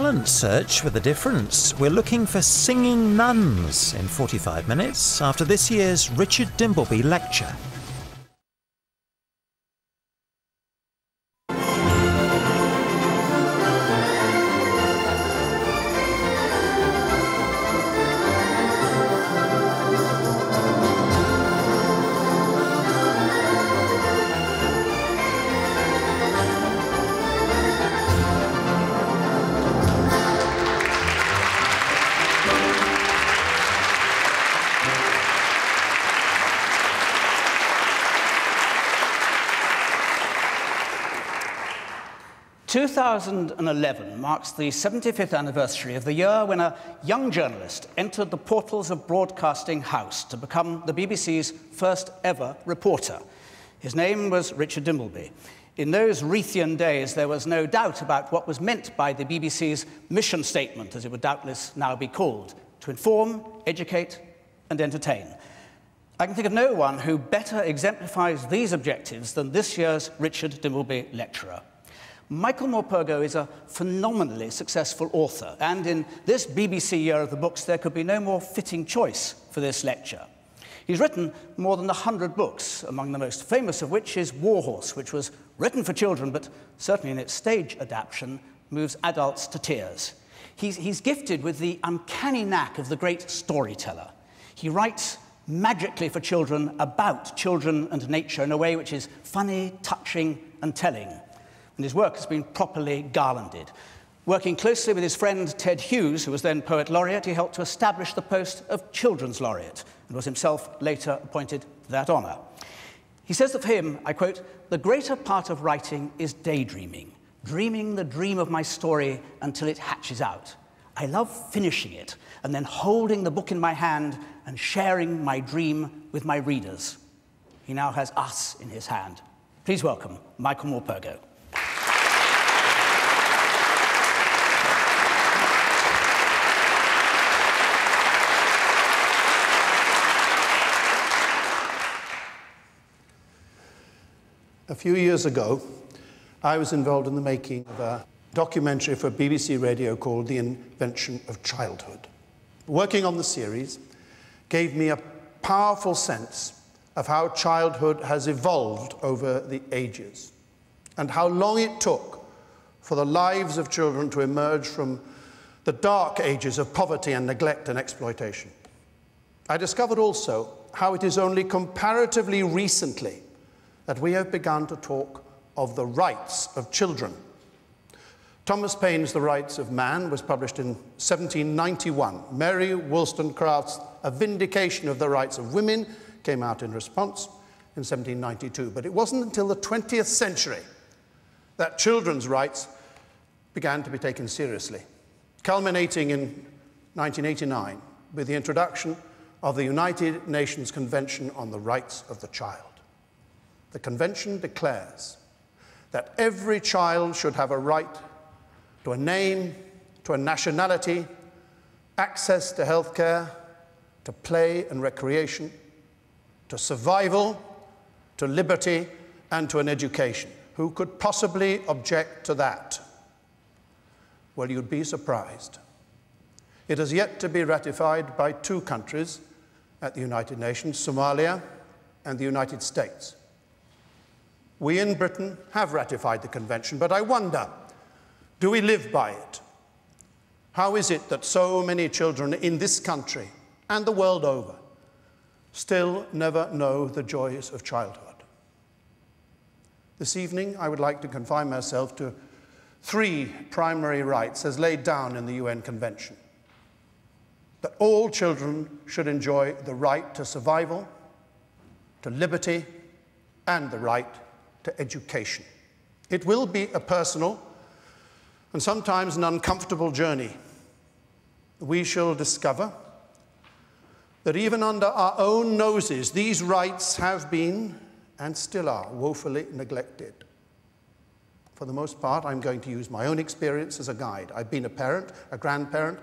Talent search with a difference. We're looking for singing nuns in 45 minutes after this year's Richard Dimbleby lecture. Two 2011 marks the 75th anniversary of the year when a young journalist entered the portals of Broadcasting House to become the BBC's first ever reporter. His name was Richard Dimbleby. In those Reithian days, there was no doubt about what was meant by the BBC's mission statement, as it would doubtless now be called, to inform, educate, and entertain. I can think of no one who better exemplifies these objectives than this year's Richard Dimbleby lecturer. Michael Morpurgo is a phenomenally successful author, and in this BBC Year of the Books, there could be no more fitting choice for this lecture. He's written more than 100 books, among the most famous of which is Warhorse, which was written for children, but certainly in its stage adaptation, moves adults to tears. He's gifted with the uncanny knack of the great storyteller. He writes magically for children about children and nature in a way which is funny, touching, and telling. And his work has been properly garlanded. Working closely with his friend Ted Hughes, who was then Poet Laureate, he helped to establish the post of Children's Laureate and was himself later appointed to that honour. He says of him, I quote, "The greater part of writing is daydreaming, dreaming the dream of my story until it hatches out. I love finishing it and then holding the book in my hand and sharing my dream with my readers." He now has us in his hand. Please welcome Michael Morpurgo. A few years ago, I was involved in the making of a documentary for BBC Radio called The Invention of Childhood. Working on the series gave me a powerful sense of how childhood has evolved over the ages and how long it took for the lives of children to emerge from the dark ages of poverty and neglect and exploitation. I discovered also how it is only comparatively recently that we have begun to talk of the rights of children. Thomas Paine's The Rights of Man was published in 1791. Mary Wollstonecraft's A Vindication of the Rights of Women came out in response in 1792. But it wasn't until the 20th century that children's rights began to be taken seriously, culminating in 1989 with the introduction of the United Nations Convention on the Rights of the Child. The Convention declares that every child should have a right to a name, to a nationality, access to healthcare, to play and recreation, to survival, to liberty, and to an education. Who could possibly object to that? Well, you'd be surprised. It has yet to be ratified by two countries at the United Nations, Somalia and the United States. We in Britain have ratified the convention, but I wonder, do we live by it? How is it that so many children in this country and the world over still never know the joys of childhood? This evening, I would like to confine myself to three primary rights as laid down in the UN Convention. That all children should enjoy the right to survival, to liberty, and the right to education. It will be a personal and sometimes an uncomfortable journey. We shall discover that even under our own noses, these rights have been and still are woefully neglected. For the most part, I'm going to use my own experience as a guide. I've been a parent, a grandparent,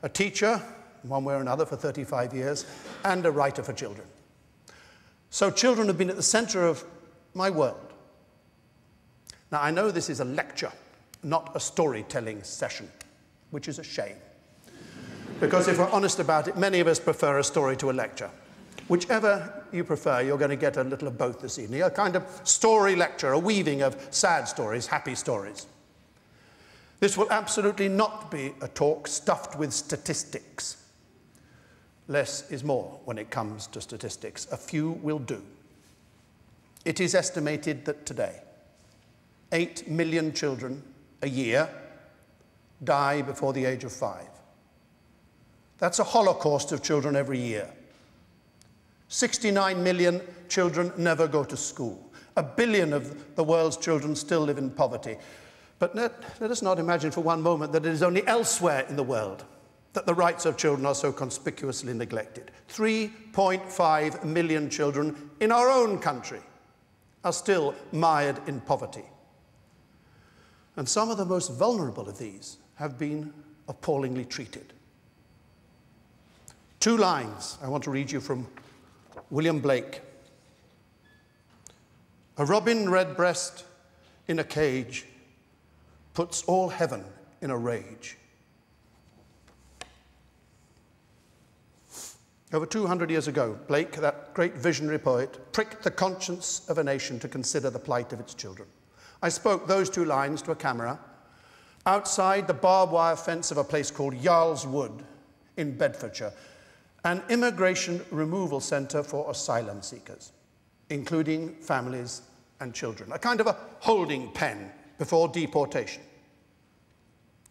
a teacher, one way or another, for 35 years, and a writer for children. So children have been at the center of my world. Now, I know this is a lecture, not a storytelling session. which is a shame. Because if we're honest about it, many of us prefer a story to a lecture. Whichever you prefer, you're going to get a little of both this evening. A kind of story lecture, a weaving of sad stories, happy stories. This will absolutely not be a talk stuffed with statistics. Less is more when it comes to statistics. A few will do. It is estimated that today, 8 million children a year die before the age of 5. That's a holocaust of children every year. 69 million children never go to school. 1 billion of the world's children still live in poverty. But let us not imagine for one moment that it is only elsewhere in the world that the rights of children are so conspicuously neglected. 3.5 million children in our own country are still mired in poverty. And some of the most vulnerable of these have been appallingly treated. 2 lines I want to read you from William Blake. A robin redbreast in a cage puts all heaven in a rage. Over 200 years ago, Blake, that great visionary poet, pricked the conscience of a nation to consider the plight of its children. I spoke those 2 lines to a camera outside the barbed wire fence of a place called Yarl's Wood in Bedfordshire, an immigration removal centre for asylum seekers, including families and children, a kind of a holding pen before deportation.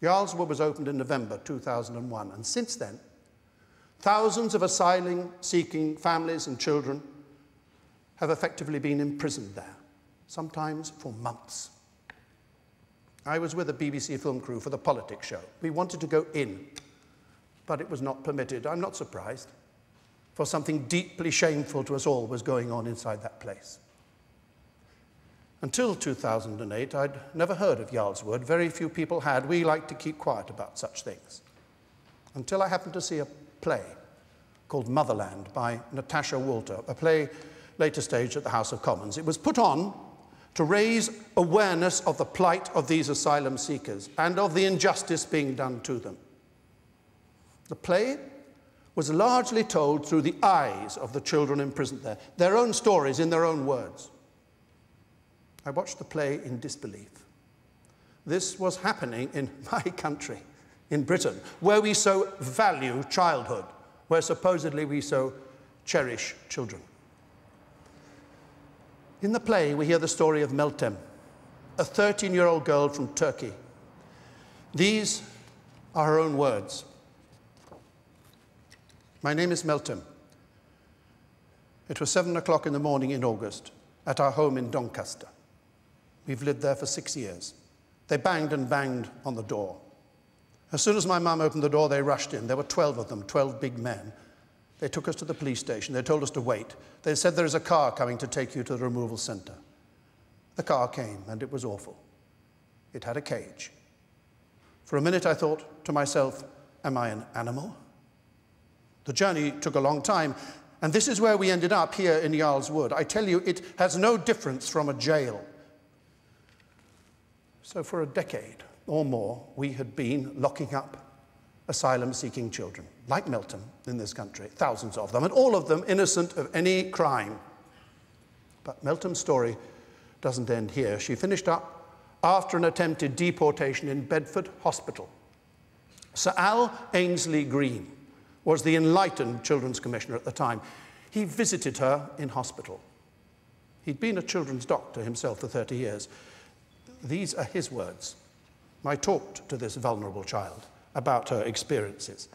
Yarl's Wood was opened in November 2001, and since then, thousands of asylum-seeking families and children have effectively been imprisoned there, sometimes for months. I was with a BBC film crew for the politics show. We wanted to go in, but it was not permitted. I'm not surprised, for something deeply shameful to us all was going on inside that place. Until 2008, I'd never heard of Yarl's Wood. Very few people had. We like to keep quiet about such things. Until I happened to see a play called Motherland by Natasha Walter, a play later staged at the House of Commons. It was put on to raise awareness of the plight of these asylum seekers and of the injustice being done to them. The play was largely told through the eyes of the children imprisoned there, their own stories in their own words. I watched the play in disbelief. This was happening in my country, in Britain, where we so value childhood, where supposedly we so cherish children. In the play, we hear the story of Meltem, a 13-year-old girl from Turkey. These are her own words. My name is Meltem. It was 7 o'clock in the morning in August at our home in Doncaster. We've lived there for 6 years. They banged and banged on the door. As soon as my mum opened the door, they rushed in. There were 12 of them, 12 big men. They took us to the police station. They told us to wait. They said, there is a car coming to take you to the removal centre. The car came, and it was awful. It had a cage. For a minute, I thought to myself, am I an animal? The journey took a long time, and this is where we ended up here in Yarl's Wood. I tell you, it has no difference from a jail. So for a decade or more, we had been locking up asylum-seeking children, like Meltem in this country, thousands of them, and all of them innocent of any crime. But Meltem's story doesn't end here. She finished up after an attempted deportation in Bedford Hospital. Sir Al Ainsley Green was the enlightened Children's Commissioner at the time. He visited her in hospital. He'd been a children's doctor himself for 30 years. These are his words. I talked to this vulnerable child about her experiences.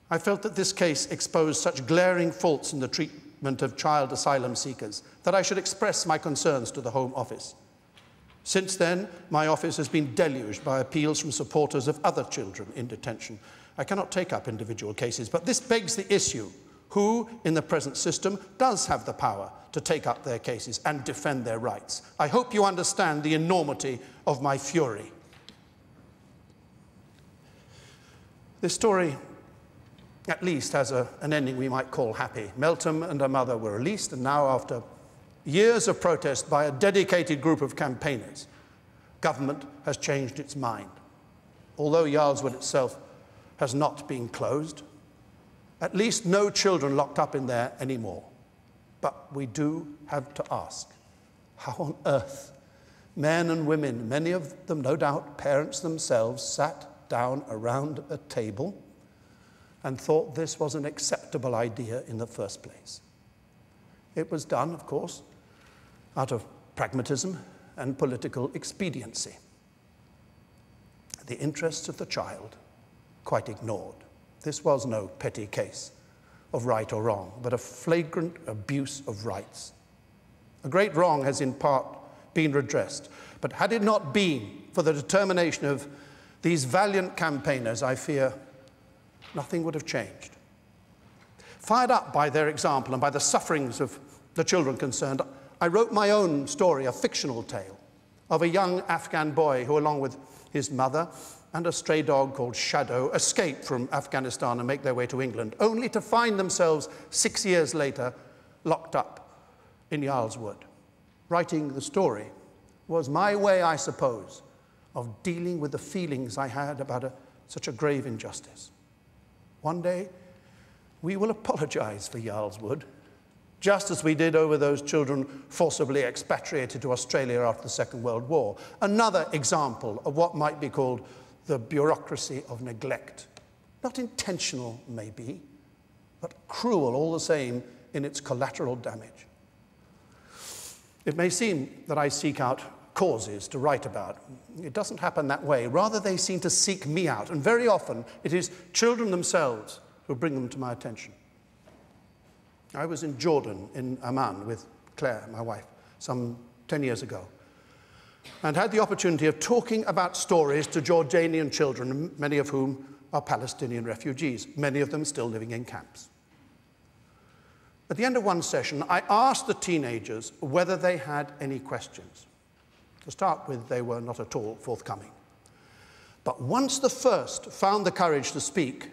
I felt that this case exposed such glaring faults in the treatment of child asylum seekers that I should express my concerns to the Home Office. Since then, my office has been deluged by appeals from supporters of other children in detention. I cannot take up individual cases, but this begs the issue: who in the present system does have the power to take up their cases and defend their rights? I hope you understand the enormity of my fury. This story, at least, has an ending we might call happy. Meltem and her mother were released, and now, after years of protest by a dedicated group of campaigners, government has changed its mind. although Yarlswood itself has not been closed. At least no children locked up in there anymore. But we do have to ask, how on earth men and women, many of them no doubt parents themselves, sat down around a table and thought this was an acceptable idea in the first place? It was done, of course, out of pragmatism and political expediency. The interests of the child quite ignored. This was no petty case of right or wrong, but a flagrant abuse of rights. A great wrong has in part been redressed, but had it not been for the determination of these valiant campaigners, I fear nothing would have changed. Fired up by their example and by the sufferings of the children concerned, I wrote my own story, a fictional tale, of a young Afghan boy who, along with his mother and a stray dog called Shadow, escape from Afghanistan and make their way to England, only to find themselves 6 years later locked up in Yarlswood. Writing the story was my way, I suppose, of dealing with the feelings I had about such a grave injustice. One day, we will apologize for Yarlswood, just as we did over those children forcibly expatriated to Australia after the Second World War. Another example of what might be called the bureaucracy of neglect. Not intentional, maybe, but cruel all the same in its collateral damage. It may seem that I seek out causes to write about. It doesn't happen that way. Rather, they seem to seek me out, and very often it is children themselves who bring them to my attention. I was in Jordan, in Amman, with Claire, my wife, some 10 years ago, and had the opportunity of talking about stories to Jordanian children, many of whom are Palestinian refugees, many of them still living in camps. At the end of one session, I asked the teenagers whether they had any questions. To start with, they were not at all forthcoming. But once the first found the courage to speak,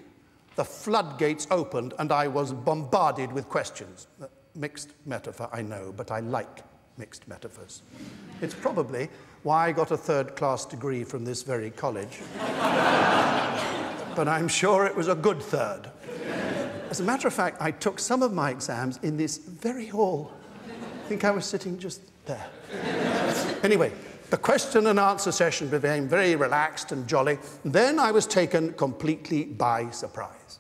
the floodgates opened and I was bombarded with questions. Mixed metaphor, I know, but I like mixed metaphors. It's probably why I got a third-class degree from this very college. But I'm sure it was a good third. As a matter of fact, I took some of my exams in this very hall. I think I was sitting just there. Anyway, the question and answer session became very relaxed and jolly. Then I was taken completely by surprise.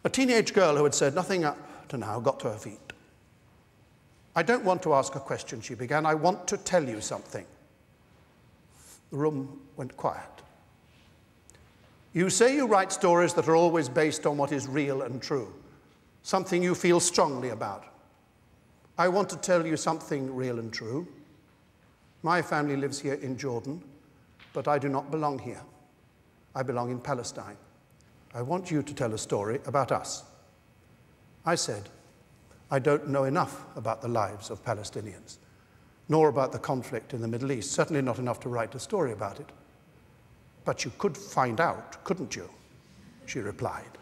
A teenage girl who had said nothing up to now got to her feet. "I don't want to ask a question," she began. "I want to tell you something." The room went quiet. "You say you write stories that are always based on what is real and true, something you feel strongly about. I want to tell you something real and true. My family lives here in Jordan, but I do not belong here. I belong in Palestine. I want you to tell a story about us." I said, "I don't know enough about the lives of Palestinians, nor about the conflict in the Middle East, certainly not enough to write a story about it. But you could find out, couldn't you?" she replied.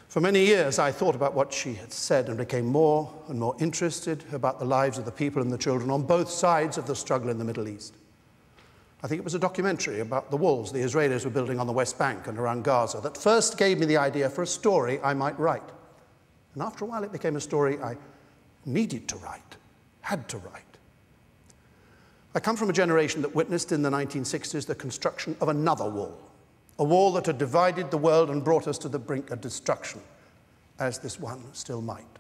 For many years, I thought about what she had said and became more and more interested about the lives of the people and the children on both sides of the struggle in the Middle East. I think it was a documentary about the walls the Israelis were building on the West Bank and around Gaza that first gave me the idea for a story I might write. And after a while, it became a story I needed to write, had to write. I come from a generation that witnessed in the 1960s the construction of another wall, a wall that had divided the world and brought us to the brink of destruction, as this one still might.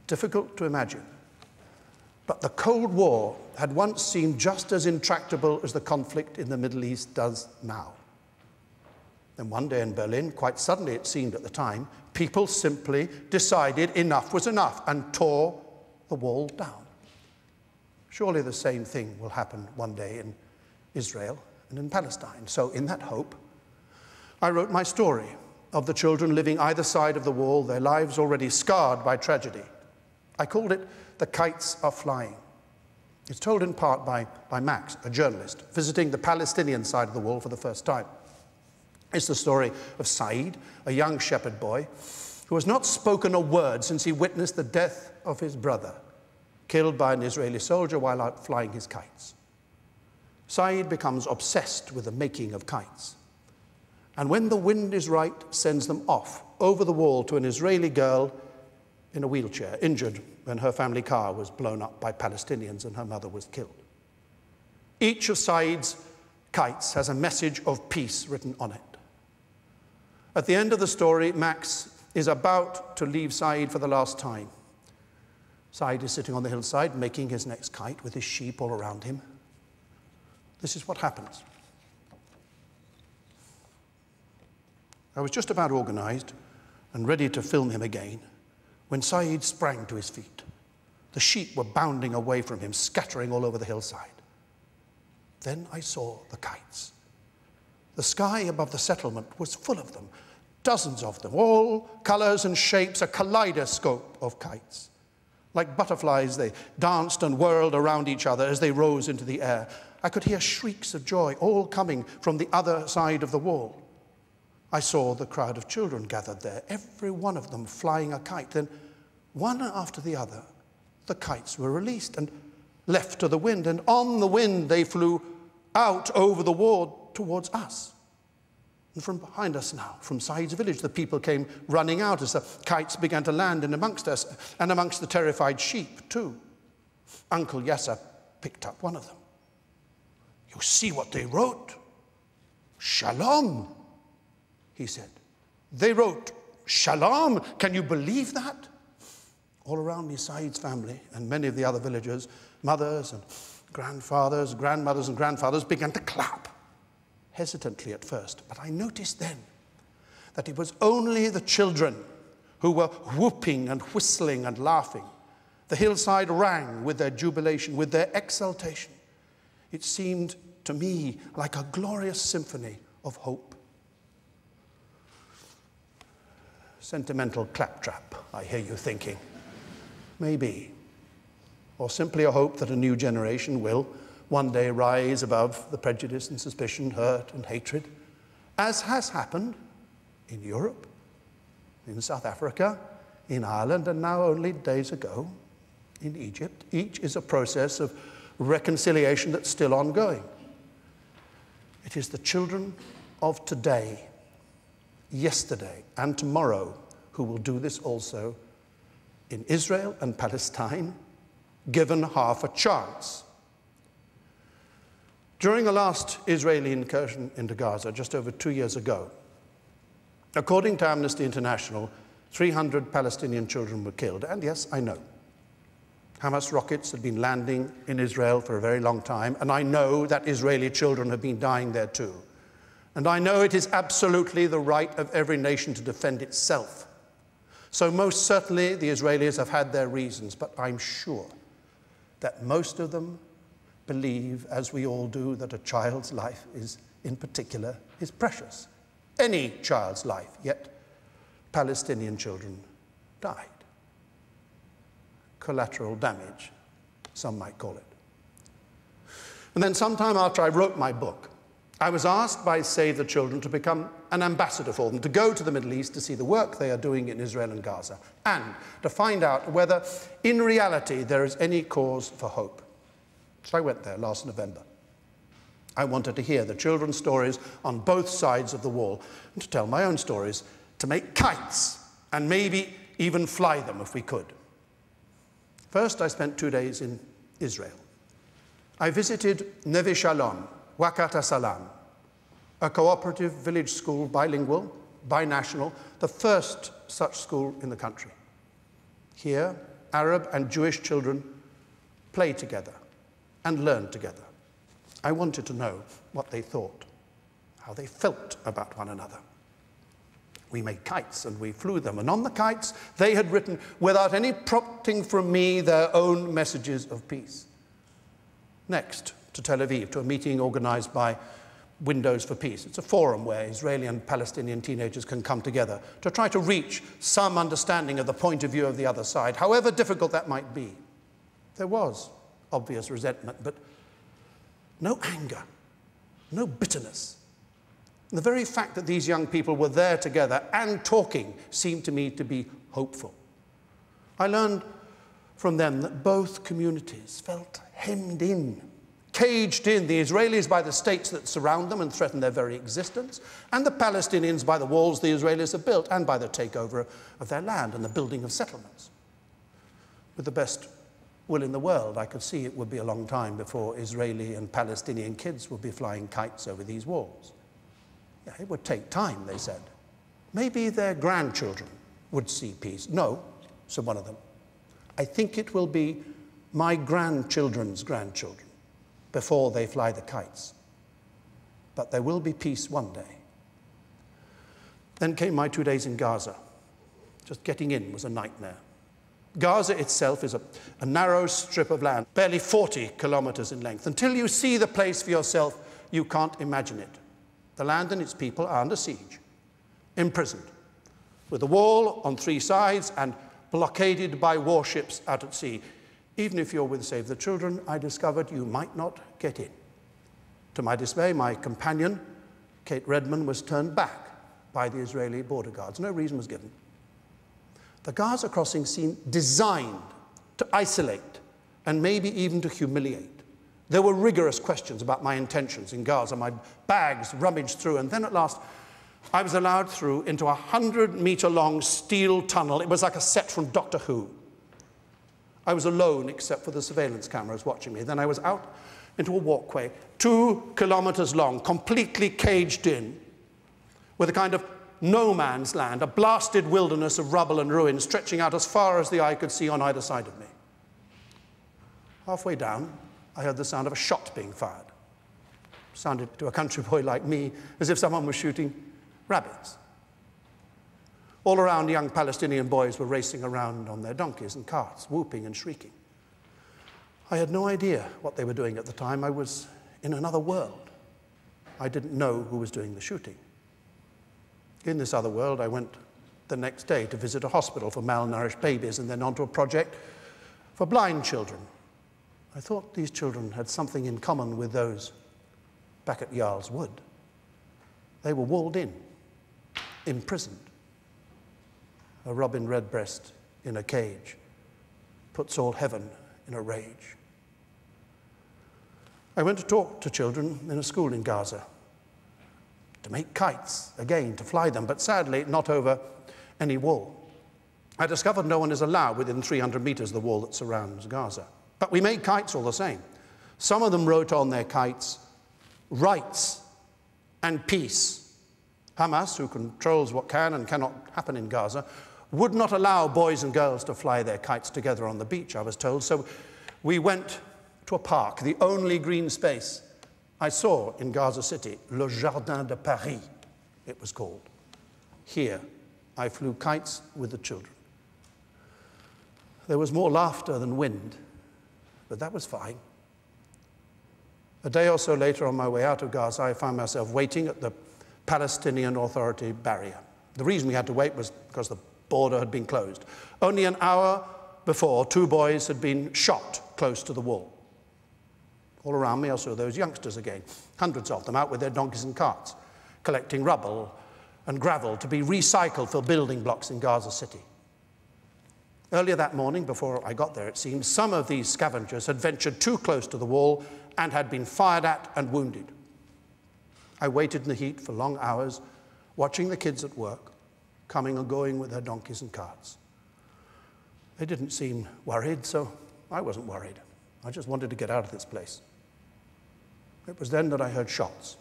Difficult to imagine, but the Cold War had once seemed just as intractable as the conflict in the Middle East does now. Then one day in Berlin, quite suddenly it seemed at the time, people simply decided enough was enough and tore the wall down. Surely the same thing will happen one day in Israel and in Palestine. So in that hope, I wrote my story of the children living either side of the wall, their lives already scarred by tragedy. I called it "The Kites Are Flying." It's told in part by Max, a journalist, visiting the Palestinian side of the wall for the first time. It's the story of Saeed, a young shepherd boy, who has not spoken a word since he witnessed the death of his brother, killed by an Israeli soldier while out flying his kites. Saeed becomes obsessed with the making of kites, and when the wind is right, sends them off over the wall to an Israeli girl in a wheelchair, injured when her family car was blown up by Palestinians and her mother was killed. Each of Saeed's kites has a message of peace written on it. At the end of the story, Max is about to leave Saeed for the last time. Saeed is sitting on the hillside making his next kite with his sheep all around him. This is what happens. I was just about organized and ready to film him again when Saeed sprang to his feet. The sheep were bounding away from him, scattering all over the hillside. Then I saw the kites. The sky above the settlement was full of them, dozens of them, all colors and shapes, a kaleidoscope of kites. Like butterflies, they danced and whirled around each other as they rose into the air. I could hear shrieks of joy, all coming from the other side of the wall. I saw the crowd of children gathered there, every one of them flying a kite. Then, one after the other, the kites were released and left to the wind. And on the wind, they flew out over the wall towards us. And from behind us now, from Saeed's village, the people came running out as the kites began to land in amongst us and amongst the terrified sheep, too. Uncle Yasser picked up one of them. "You see what they wrote? Shalom," he said. "They wrote Shalom. Can you believe that?" All around me, Saeed's family and many of the other villagers, mothers and grandfathers, grandmothers and grandfathers began to clap, hesitantly at first. But I noticed then that it was only the children who were whooping and whistling and laughing. The hillside rang with their jubilation, with their exultation. It seemed to me like a glorious symphony of hope. Sentimental claptrap, I hear you thinking. Maybe. Or simply a hope that a new generation will one day rise above the prejudice and suspicion, hurt and hatred, as has happened in Europe, in South Africa, in Ireland, and now only days ago in Egypt. Each is a process of reconciliation that's still ongoing. It is the children of today, yesterday, and tomorrow who will do this also in Israel and Palestine, given half a chance. During the last Israeli incursion into Gaza, just over 2 years ago, according to Amnesty International, 300 Palestinian children were killed. And yes, I know, Hamas rockets had been landing in Israel for a very long time, and I know that Israeli children have been dying there too. And I know it is absolutely the right of every nation to defend itself. So most certainly the Israelis have had their reasons, but I'm sure that most of them believe, as we all do, that a child's life is, in particular, is precious. Any child's life, yet Palestinian children died. Collateral damage, some might call it. And then sometime after I wrote my book, I was asked by Save the Children to become an ambassador for them, to go to the Middle East to see the work they are doing in Israel and Gaza, and to find out whether, in reality, there is any cause for hope. So I went there last November. I wanted to hear the children's stories on both sides of the wall, and to tell my own stories, to make kites, and maybe even fly them if we could. First, I spent 2 days in Israel. I visited Neve Shalom, Wakat Salam, a cooperative village school, bilingual, binational, the first such school in the country. Here, Arab and Jewish children play together and learn together. I wanted to know what they thought, how they felt about one another. We made kites and we flew them, and on the kites they had written, without any prompting from me, their own messages of peace. Next, to Tel Aviv, to a meeting organized by Windows for Peace. It's a forum where Israeli and Palestinian teenagers can come together to try to reach some understanding of the point of view of the other side, however difficult that might be. There was obvious resentment, but no anger, no bitterness. The very fact that these young people were there together and talking seemed to me to be hopeful. I learned from them that both communities felt hemmed in, caged in, the Israelis by the states that surround them and threaten their very existence, and the Palestinians by the walls the Israelis have built, and by the takeover of their land and the building of settlements. With the best will in the world, I could see it would be a long time before Israeli and Palestinian kids would be flying kites over these walls. Yeah, it would take time, they said. Maybe their grandchildren would see peace. No, said one of them. I think it will be my grandchildren's grandchildren before they fly the kites. But there will be peace one day. Then came my 2 days in Gaza. Just getting in was a nightmare. Gaza itself is a narrow strip of land, barely 40 kilometers in length. Until you see the place for yourself, you can't imagine it. The land and its people are under siege, imprisoned, with a wall on 3 sides and blockaded by warships out at sea. Even if you're with Save the Children, I discovered you might not get in. To my dismay, my companion, Kate Redman, was turned back by the Israeli border guards. No reason was given. The Gaza crossing seemed designed to isolate and maybe even to humiliate. There were rigorous questions about my intentions in Gaza, my bags rummaged through, and then at last I was allowed through into a 100-meter-long steel tunnel. It was like a set from Doctor Who. I was alone except for the surveillance cameras watching me. Then I was out into a walkway, 2 kilometers long, completely caged in, with a kind of no man's land, a blasted wilderness of rubble and ruin stretching out as far as the eye could see on either side of me. Halfway down, I heard the sound of a shot being fired. It sounded to a country boy like me as if someone was shooting rabbits. All around, young Palestinian boys were racing around on their donkeys and carts, whooping and shrieking. I had no idea what they were doing at the time. I was in another world. I didn't know who was doing the shooting. In this other world, I went the next day to visit a hospital for malnourished babies and then onto a project for blind children. I thought these children had something in common with those back at Jarl's Wood. They were walled in, imprisoned. A robin redbreast in a cage puts all heaven in a rage. I went to talk to children in a school in Gaza, to make kites, again, to fly them, but sadly not over any wall. I discovered no one is allowed within 300 meters of the wall that surrounds Gaza. But we made kites all the same. Some of them wrote on their kites, rights and peace. Hamas, who controls what can and cannot happen in Gaza, would not allow boys and girls to fly their kites together on the beach, I was told. So we went to a park, the only green space I saw in Gaza City, Le Jardin de Paris, it was called. Here, I flew kites with the children. There was more laughter than wind, but that was fine. A day or so later, on my way out of Gaza, I found myself waiting at the Palestinian Authority barrier. The reason we had to wait was because the border had been closed. Only an hour before, 2 boys had been shot close to the wall. All around me, I saw those youngsters again, hundreds of them, out with their donkeys and carts, collecting rubble and gravel to be recycled for building blocks in Gaza City. Earlier that morning, before I got there, it seems, some of these scavengers had ventured too close to the wall and had been fired at and wounded. I waited in the heat for long hours, watching the kids at work, coming and going with their donkeys and carts. They didn't seem worried, so I wasn't worried. I just wanted to get out of this place. It was then that I heard shots,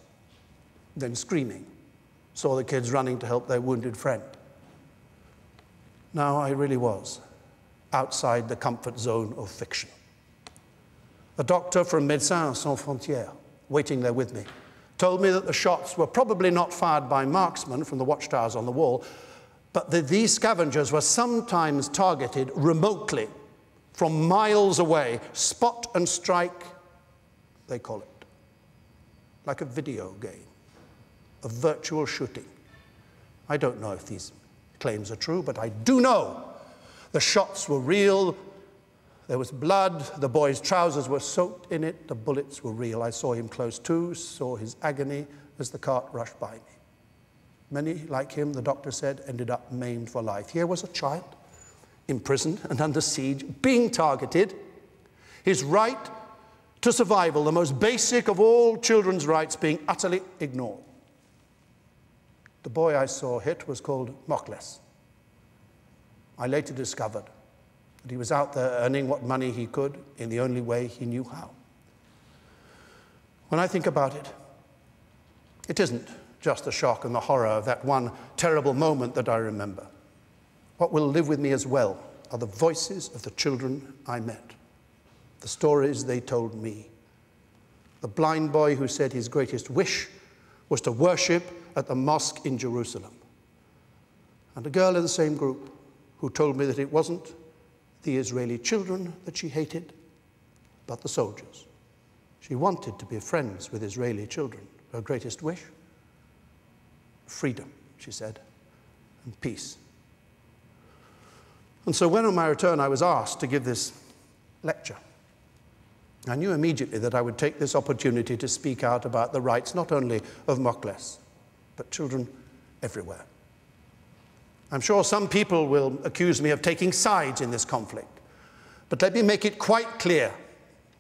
then screaming, saw the kids running to help their wounded friend. Now I really was outside the comfort zone of fiction. A doctor from Médecins Sans Frontières, waiting there with me, told me that the shots were probably not fired by marksmen from the watchtowers on the wall, but that these scavengers were sometimes targeted remotely from miles away. Spot and strike, they call it. Like a video game, a virtual shooting. I don't know if these claims are true, but I do know the shots were real. There was blood. The boy's trousers were soaked in it. The bullets were real. I saw him close to, saw his agony as the cart rushed by me. Many, like him, the doctor said, ended up maimed for life. Here was a child, imprisoned and under siege, being targeted. His right to survival, the most basic of all children's rights being utterly ignored. The boy I saw hit was called Morpurgo. I later discovered that he was out there earning what money he could in the only way he knew how. When I think about it, it isn't just the shock and the horror of that one terrible moment that I remember. What will live with me as well are the voices of the children I met, the stories they told me. The blind boy who said his greatest wish was to worship at the mosque in Jerusalem. And a girl in the same group who told me that it wasn't the Israeli children that she hated, but the soldiers. She wanted to be friends with Israeli children. Her greatest wish? Freedom, she said, and peace. And so when on my return I was asked to give this lecture, I knew immediately that I would take this opportunity to speak out about the rights not only of Morpurgo, but children everywhere. I'm sure some people will accuse me of taking sides in this conflict, but let me make it quite clear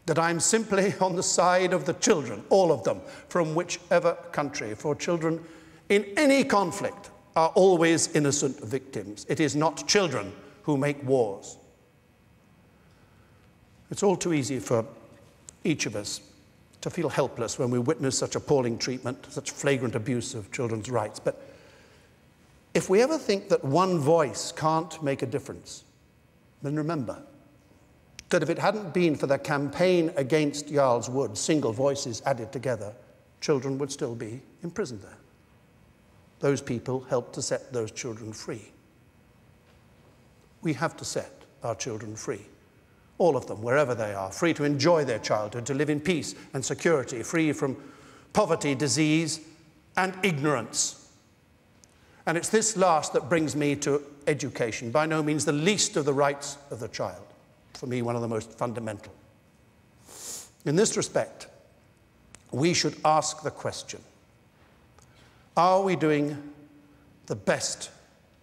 that I'm simply on the side of the children, all of them, from whichever country, for children in any conflict are always innocent victims. It is not children who make wars. It's all too easy for each of us to feel helpless when we witness such appalling treatment, such flagrant abuse of children's rights. But if we ever think that one voice can't make a difference, then remember that if it hadn't been for the campaign against Jarl's Wood, single voices added together, children would still be imprisoned there. Those people helped to set those children free. We have to set our children free, all of them, wherever they are, free to enjoy their childhood, to live in peace and security, free from poverty, disease, and ignorance. And it's this last that brings me to education, by no means the least of the rights of the child. For me, one of the most fundamental. In this respect, we should ask the question, are we doing the best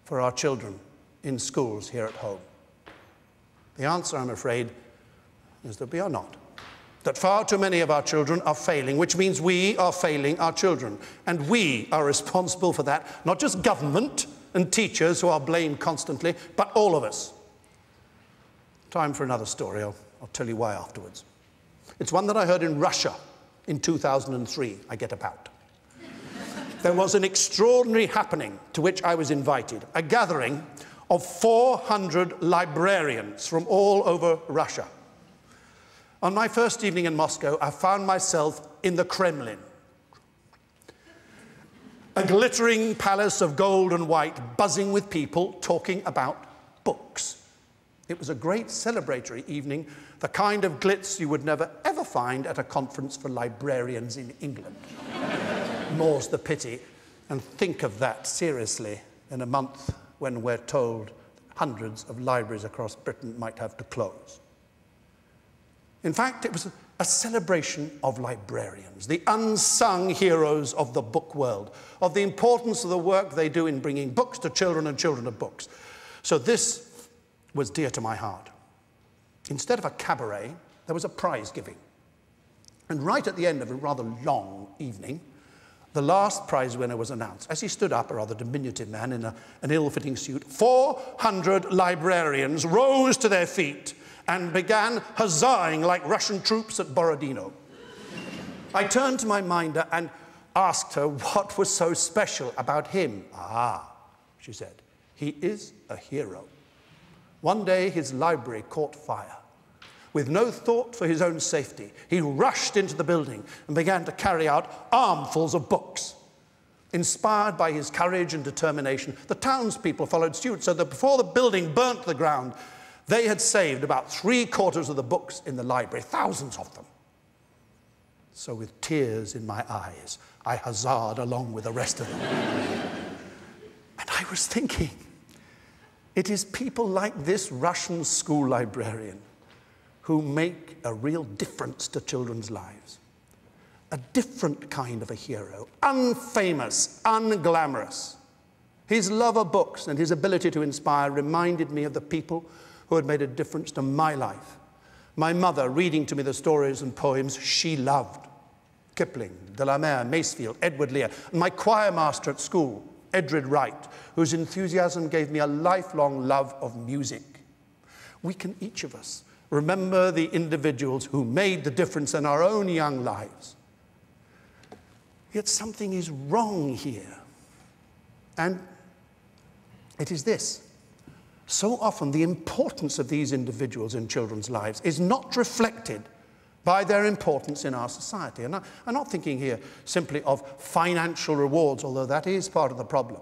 for our children in schools here at home? The answer, I'm afraid, is that we are not. That far too many of our children are failing, which means we are failing our children. And we are responsible for that, not just government and teachers who are blamed constantly, but all of us. Time for another story. I'll tell you why afterwards. It's one that I heard in Russia in 2003. I get about. There was an extraordinary happening to which I was invited, a gathering of 400 librarians from all over Russia. On my first evening in Moscow, I found myself in the Kremlin, a glittering palace of gold and white, buzzing with people talking about books. It was a great celebratory evening, the kind of glitz you would never ever find at a conference for librarians in England. More's the pity, and think of that seriously in a month when we're told hundreds of libraries across Britain might have to close. In fact, it was a celebration of librarians, the unsung heroes of the book world, of the importance of the work they do in bringing books to children and children of books. So this was dear to my heart. Instead of a cabaret, there was a prize giving. And right at the end of a rather long evening, the last prize winner was announced. As he stood up, a rather diminutive man in an ill-fitting suit, 400 librarians rose to their feet and began huzzahing like Russian troops at Borodino. I turned to my minder and asked her what was so special about him. Ah, she said, he is a hero. One day his library caught fire. With no thought for his own safety, he rushed into the building and began to carry out armfuls of books. Inspired by his courage and determination, the townspeople followed suit, so that before the building burnt to the ground, they had saved about 3/4 of the books in the library, thousands of them. So with tears in my eyes, I huzzahed along with the rest of them. And I was thinking, it is people like this Russian school librarian who make a real difference to children's lives. A different kind of a hero, unfamous, unglamorous. His love of books and his ability to inspire reminded me of the people who had made a difference to my life My mother reading to me the stories and poems she loved. Kipling, de la Mare, Masefield, Edward Lear, and my choir master at school, Edred Wright, whose enthusiasm gave me a lifelong love of music. We can, each of us, remember the individuals who made the difference in our own young lives. Yet something is wrong here. And it is this. So often the importance of these individuals in children's lives is not reflected by their importance in our society. And I'm not thinking here simply of financial rewards, although that is part of the problem.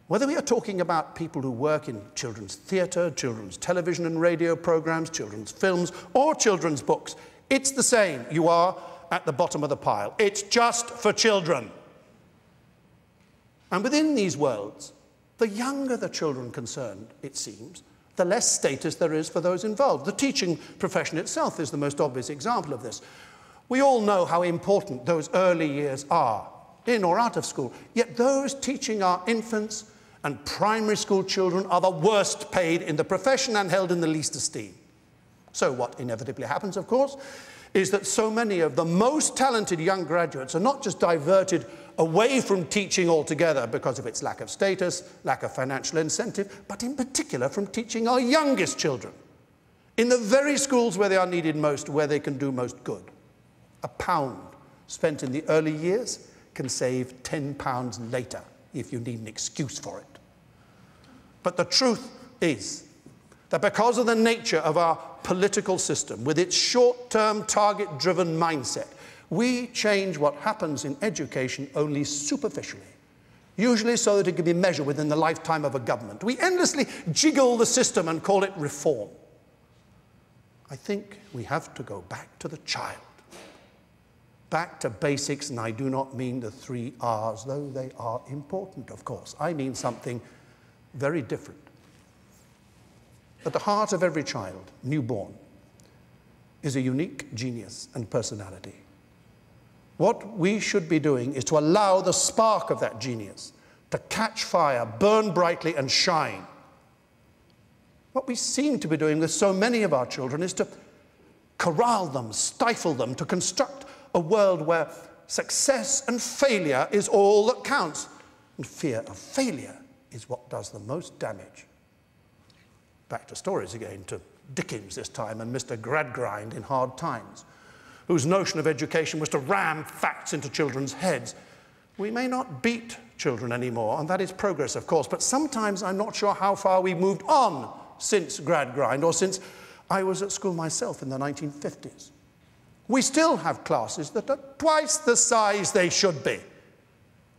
Whether we are talking about people who work in children's theatre, children's television and radio programs, children's films, or children's books, it's the same. You are at the bottom of the pile. It's just for children. And within these worlds, the younger the children concerned, it seems, the less status there is for those involved. The teaching profession itself is the most obvious example of this. We all know how important those early years are, in or out of school, yet those teaching our infants and primary school children are the worst paid in the profession and held in the least esteem. So what inevitably happens, of course, is that so many of the most talented young graduates are not just diverted away from teaching altogether because of its lack of status, lack of financial incentive, but in particular from teaching our youngest children in the very schools where they are needed most, where they can do most good. £1 spent in the early years can save £10 later if you need an excuse for it. But the truth is that because of the nature of our political system, with its short-term, target-driven mindset, we change what happens in education only superficially, usually so that it can be measured within the lifetime of a government. We endlessly jiggle the system and call it reform. I think we have to go back to the child, back to basics, and I do not mean the 3 R's, though they are important, of course. I mean something very different. At the heart of every child, newborn, is a unique genius and personality. What we should be doing is to allow the spark of that genius to catch fire, burn brightly, and shine. What we seem to be doing with so many of our children is to corral them, stifle them, to construct a world where success and failure is all that counts. And fear of failure is what does the most damage. Back to stories again, to Dickens this time and Mr. Gradgrind in Hard Times, whose notion of education was to ram facts into children's heads. We may not beat children anymore, and that is progress, of course, but sometimes I'm not sure how far we've moved on since Gradgrind, or since I was at school myself in the 1950s. We still have classes that are twice the size they should be.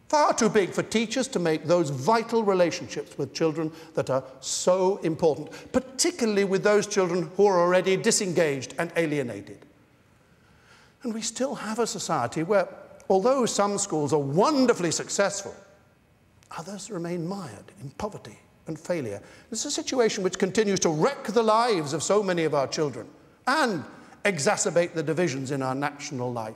Far too big for teachers to make those vital relationships with children that are so important, particularly with those children who are already disengaged and alienated. And we still have a society where, although some schools are wonderfully successful, others remain mired in poverty and failure. It's a situation which continues to wreck the lives of so many of our children and exacerbate the divisions in our national life.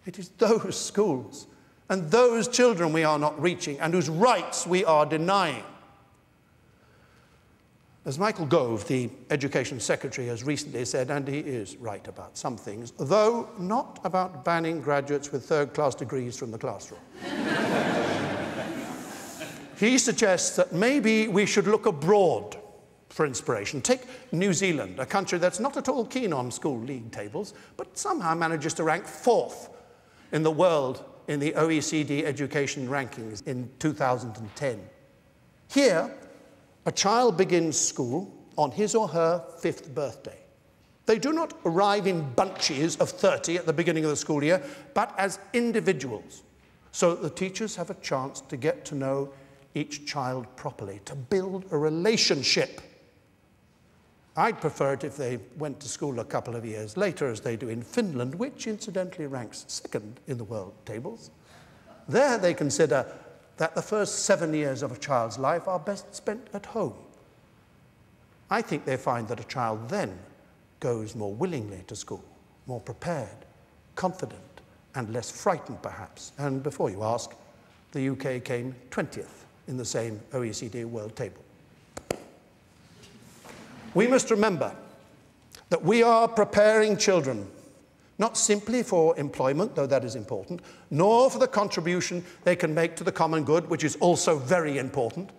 It is those schools and those children we are not reaching and whose rights we are denying. As Michael Gove, the Education Secretary, has recently said, and he is right about some things, though not about banning graduates with third-class degrees from the classroom. He suggests that maybe we should look abroad for inspiration. Take New Zealand, a country that's not at all keen on school league tables, but somehow manages to rank 4th in the world in the OECD education rankings in 2010. Here, a child begins school on his or her 5th birthday. They do not arrive in bunches of 30 at the beginning of the school year, but as individuals, so that the teachers have a chance to get to know each child properly, to build a relationship. I'd prefer it if they went to school a couple of years later, as they do in Finland, which incidentally ranks 2nd in the world tables. There they consider that the first 7 years of a child's life are best spent at home. I think they find that a child then goes more willingly to school, more prepared, confident, and less frightened perhaps. And before you ask, the UK came 20th in the same OECD world table. We must remember that we are preparing children not simply for employment, though that is important, nor for the contribution they can make to the common good, which is also very important,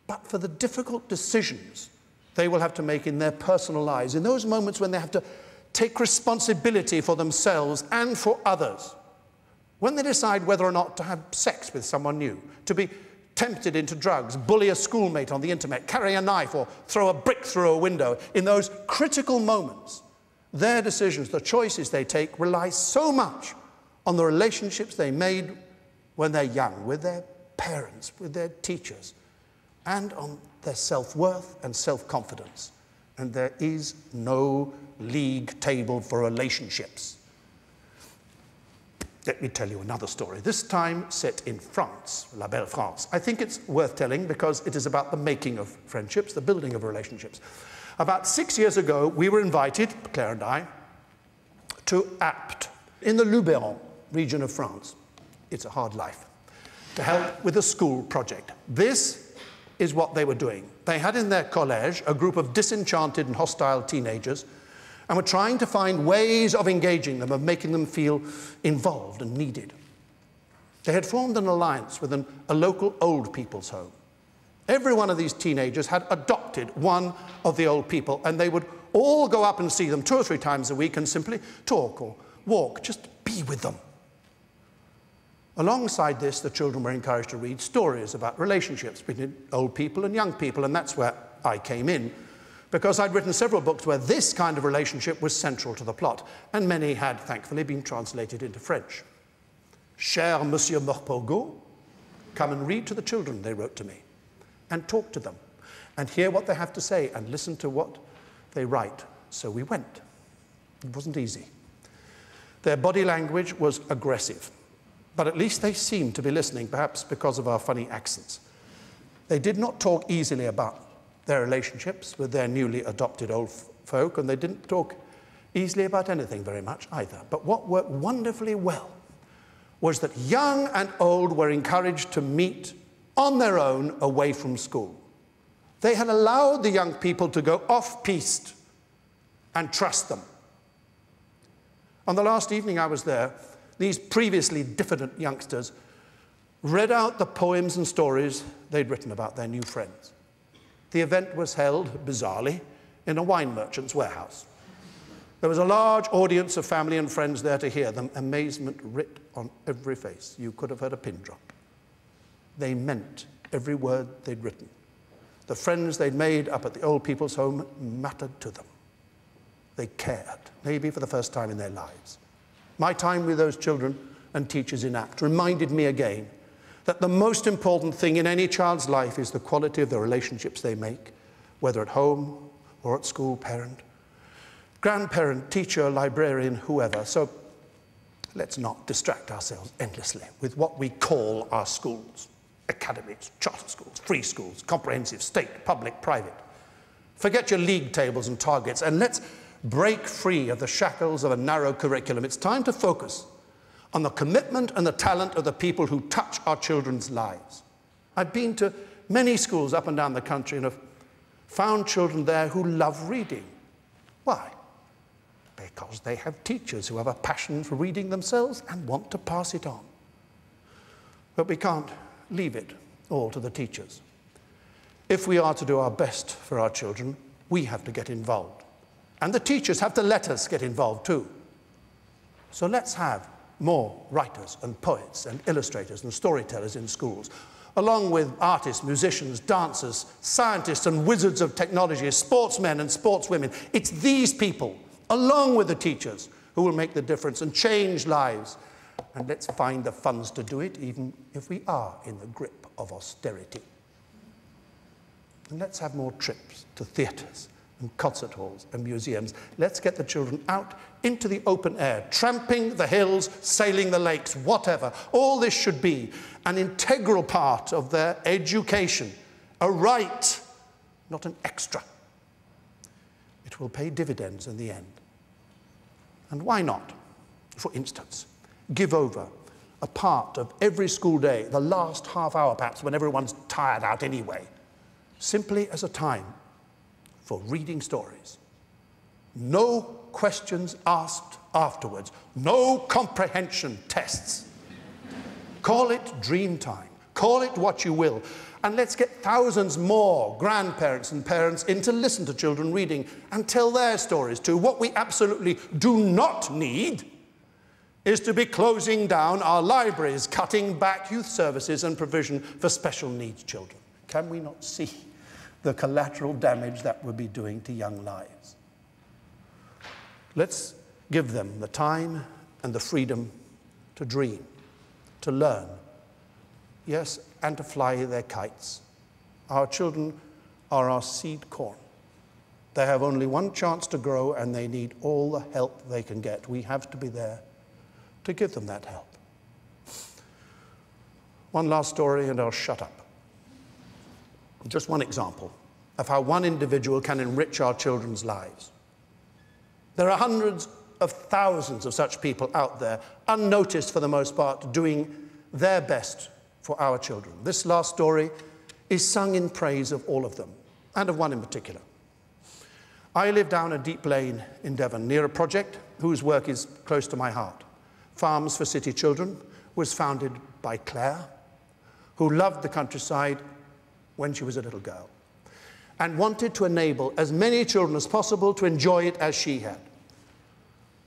but for the difficult decisions they will have to make in their personal lives, in those moments when they have to take responsibility for themselves and for others, when they decide whether or not to have sex with someone new, to be tempted into drugs, bully a schoolmate on the internet, carry a knife, or throw a brick through a window. In those critical moments, their decisions, the choices they take, rely so much on the relationships they made when they're young, with their parents, with their teachers, and on their self-worth and self-confidence. And there is no league table for relationships. Let me tell you another story, this time set in France, La Belle France. I think it's worth telling because it is about the making of friendships, the building of relationships. About 6 years ago, we were invited, Claire and I, to Apt, in the Luberon region of France. It's a hard life, to help with a school project. This is what they were doing. They had in their collège a group of disenchanted and hostile teenagers and were trying to find ways of engaging them, of making them feel involved and needed. They had formed an alliance with a local old people's home. Every one of these teenagers had adopted one of the old people, and they would all go up and see them 2 or 3 times a week and simply talk or walk, just be with them. Alongside this, the children were encouraged to read stories about relationships between old people and young people, and that's where I came in, because I'd written several books where this kind of relationship was central to the plot, and many had, thankfully, been translated into French. Cher Monsieur Morpurgo, come and read to the children, they wrote to me, and talk to them, and hear what they have to say, and listen to what they write. So we went. It wasn't easy. Their body language was aggressive, but at least they seemed to be listening, perhaps because of our funny accents. They did not talk easily about their relationships with their newly adopted old folk, and they didn't talk easily about anything very much either. But what worked wonderfully well was that young and old were encouraged to meet on their own away from school. They had allowed the young people to go off-piste and trust them. On the last evening I was there, these previously diffident youngsters read out the poems and stories they'd written about their new friends. The event was held, bizarrely, in a wine merchant's warehouse. There was a large audience of family and friends there to hear them, amazement writ on every face. You could have heard a pin drop. They meant every word they'd written. The friends they'd made up at the old people's home mattered to them. They cared, maybe for the first time in their lives. My time with those children and teachers in Apt reminded me again that the most important thing in any child's life is the quality of the relationships they make, whether at home or at school, parent, grandparent, teacher, librarian, whoever. So let's not distract ourselves endlessly with what we call our schools. Academies, charter schools, free schools, comprehensive, state, public, private. Forget your league tables and targets, and let's break free of the shackles of a narrow curriculum. It's time to focus on the commitment and the talent of the people who touch our children's lives. I've been to many schools up and down the country and have found children there who love reading. Why? Because they have teachers who have a passion for reading themselves and want to pass it on. But we can't leave it all to the teachers. If we are to do our best for our children, we have to get involved. And the teachers have to let us get involved too. So let's have more writers and poets and illustrators and storytellers in schools, along with artists, musicians, dancers, scientists and wizards of technology, sportsmen and sportswomen. It's these people, along with the teachers, who will make the difference and change lives. And let's find the funds to do it, even if we are in the grip of austerity. And let's have more trips to theatres and concert halls and museums. Let's get the children out into the open air, tramping the hills, sailing the lakes, whatever. All this should be an integral part of their education, a right, not an extra. It will pay dividends in the end. And why not, for instance, give over a part of every school day, the last half hour perhaps, when everyone's tired out anyway, simply as a time for reading stories, No questions asked afterwards. No comprehension tests. Call it dream time. Call it what you will. And let's get thousands more grandparents and parents in to listen to children reading and tell their stories too. What we absolutely do not need is to be closing down our libraries, cutting back youth services and provision for special needs children. Can we not see the collateral damage that would be doing to young lives? Let's give them the time and the freedom to dream, to learn, yes, and to fly their kites. Our children are our seed corn. They have only one chance to grow, and they need all the help they can get. We have to be there to give them that help. One last story, and I'll shut up. Just one example of how one individual can enrich our children's lives. There are hundreds of thousands of such people out there, unnoticed for the most part, doing their best for our children. This last story is sung in praise of all of them, and of one in particular. I live down a deep lane in Devon, near a project whose work is close to my heart. Farms for City Children was founded by Claire, who loved the countryside when she was a little girl, and wanted to enable as many children as possible to enjoy it as she had.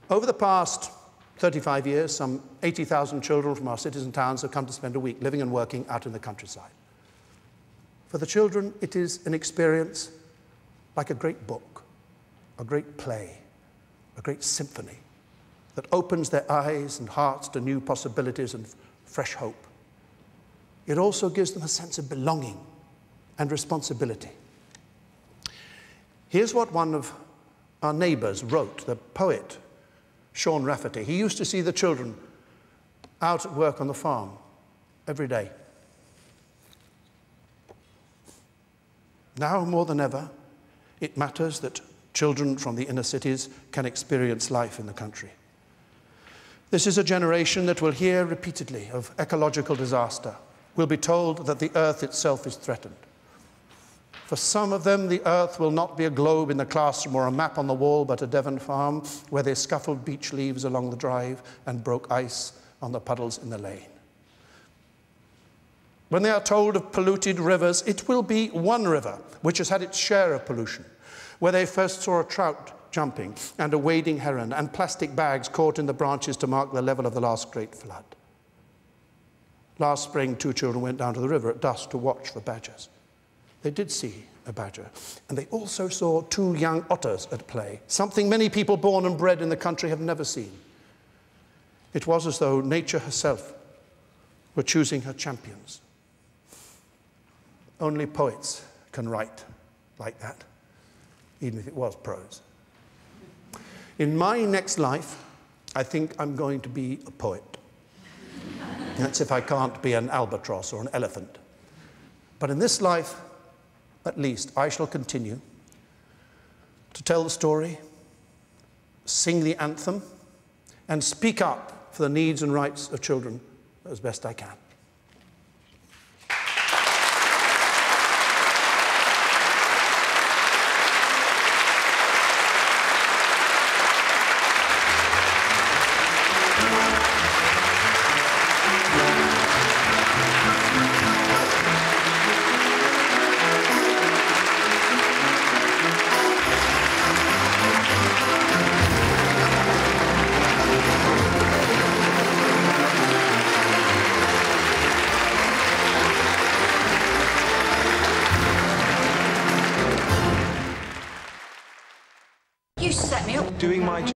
Over the past 35 years, some 80,000 children from our cities and towns have come to spend a week living and working out in the countryside. For the children, it is an experience like a great book, a great play, a great symphony that opens their eyes and hearts to new possibilities and fresh hope. It also gives them a sense of belonging and responsibility. Here's what one of our neighbors wrote, the poet Sean Rafferty. He used to see the children out at work on the farm every day. Now more than ever, it matters that children from the inner cities can experience life in the country. This is a generation that will hear repeatedly of ecological disaster, will be told that the earth itself is threatened. For some of them, the earth will not be a globe in the classroom or a map on the wall, but a Devon farm where they scuffled beech leaves along the drive and broke ice on the puddles in the lane. When they are told of polluted rivers, it will be one river which has had its share of pollution, where they first saw a trout jumping and a wading heron and plastic bags caught in the branches to mark the level of the last great flood. Last spring, 2 children went down to the river at dusk to watch for badgers. They did see a badger, and they also saw 2 young otters at play, something many people born and bred in the country have never seen. It was as though nature herself were choosing her champions. Only poets can write like that, even if it was prose. In my next life, I think I'm going to be a poet. That's if I can't be an albatross or an elephant. But in this life, at least, I shall continue to tell the story, sing the anthem, and speak up for the needs and rights of children as best I can. You set me up. Doing my